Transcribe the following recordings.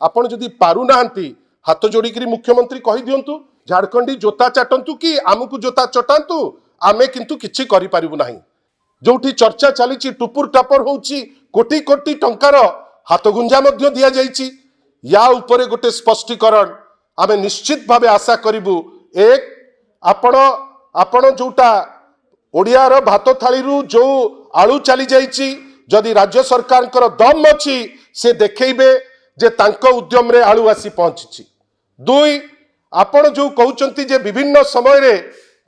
आपण जदि पारु नाहंती हाथ जोड़िकी मुख्यमंत्री कही दिंतु झारखंडी जोता चाटंतु कि आमको जोता चटातु आमे किंतु किछि करि पारिबु नाही। जोठी चर्चा चली टुपुर टापर होउची कोटी कोटी टंकार हाथ गुंजा मध्य दिया जाइछि। या उपरे गोटे स्पष्टीकरण आमे निश्चित भावे आशा करिबु। एक आपण जोटा ओडियार भात थाली जो आलू चली जाइछि जदि राज्य सरकार दम अच्छी से देखैबे जे तांको उद्यम रे आलू आसी पहुंची। दुई आपण जो कहउचंती जे विभिन्न समय रे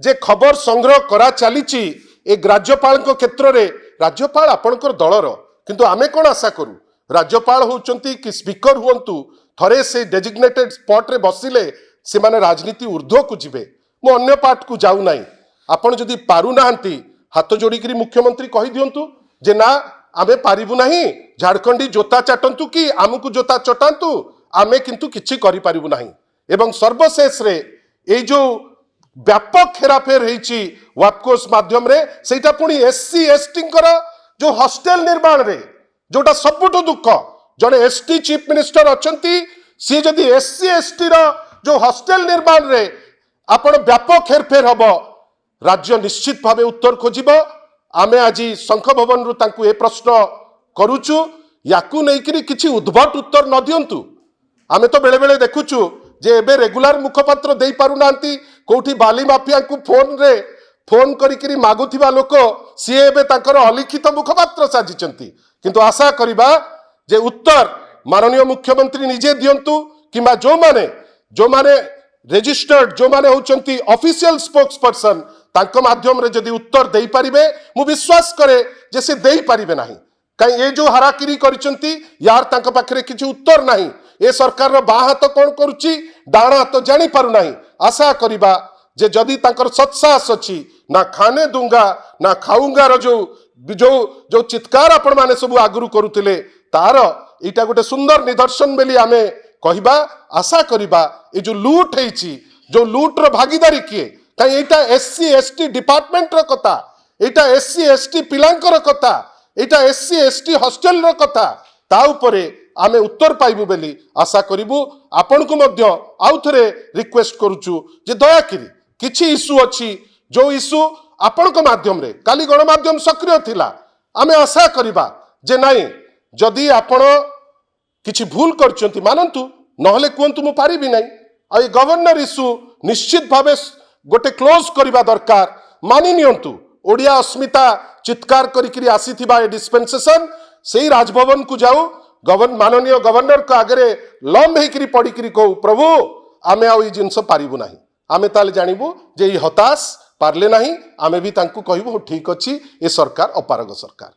जे खबर संग्रह करा चलीछि ए राज्यपाल क्षेत्र रे राज्यपाल आपणकर दलर किंतु आमे कोन आशा करू राज्यपाल होउचंती कि स्पीकर हुंतु थरे से डेजिग्नेटेड स्पॉट रे बसिले से माने राजनीति ऊर्ध्व को जिवे। मो अन्य पार्ट को जाऊ नाही। आपण जदि पारु नाहंती हाथ जोड़िकी मुख्यमंत्री कही दिंतु जे ना आमे पारिबु नाही झारखंडी जोता चाटंतु कि आमको जोता चटातु आमे किंतु किछि करि पारिबु नाही। एवं सर्वशेष रे ए जो व्यापक हेराफेर होइछि वापकोस माध्यम रे सेटा पुणी एससी एसटी जो हॉस्टेल निर्माण रे जोटा सबुठ दुख जड़े एसटी चीफ मिनिस्टर अछंती सी जदि एससी एसटी रो जो हॉस्टेल निर्माण रे आपण व्यापक हेरफेर हबो राज्य निश्चित भावे उत्तर खोजिब। आमे आज शंख भवन रु तांकु ए प्रश्न करूचु याकु नेकिरी किछि उद्भट उत्तर न दियंतु। आमे तो बेले बेले देखुचु जे एबे रेगुलर मुखपात्र देई पारु नांती कोठी बाली माफिया को फोन करिकिरी मागुथिबा लोक सी एबे तांकर अलिखित मुखपात्र साजिचंती। किंतु आशा करिबा जे उत्तर माननीय मुख्यमंत्री निजे दियंतु किमा जो माने रेजिस्टर्ड जो माने होचंती ऑफिशियल स्पोक्स पर्सन तांको माध्यम रे जदि उत्तर देई परिबे मु विश्वास करे जे से देई परिबे नाही। कई ये जो हाराकिरी करिसंती यार तांको पाखरे किछि उत्तर नाही। ए सरकार रो बा हाथ कोन करूची डाण हाथ जानि पारु नाही। आशा करिबा जे जदि तांकर सत्साहस अछि ना खाने दूंगा ना खाऊंगा रो जो चित्कार आपण माने सब आगुरु करूतिले तार एटा गोटे सुंदर निदर्शन बेली आमे कहिबा। आशा करिबा ए जो लूट हेछि जो लूट रो भागीदारी किए कहीं एटा एससी एसटी डिपार्टमेंट रो कथा एटा एससी एसटी पिलांकर कथा एटा एससी एसटी हॉस्टेल रो कथा ता उपरे आमे उत्तर पाइबु बेली आशा करिबु। आपण को मध्य आउ थरे रिक्वेस्ट करूचु जे दयाकरी किछि इश्यू अछि जो इश्यू आपण को माध्यम रे काली गणमाध्यम सक्रिय थिला आमे आशा करिबा जे नाही जदि आपण किछि भूल करचंती मानंतु नहले कुंतु मु पारिबि नाही। आ गवर्नर इश्यू निश्चित भावे गोटे क्लोज करिबा दरकार। मानि नियंतु ओडिया अस्मिता चित्कार करिकिरी आसीथिबा ए डिस्पेंसेशन सेही राजभवन को जाऊ माननीय गवर्नर को आगे लंब होकर पड़िकी कहू प्रभु आमे आ जिनस पारिबु नाही। आमे ताले जानिबु जे ई हताश पारले नाही आमे भी तांकु कहबो ठीक अछि ए सरकार अपारग सरकार।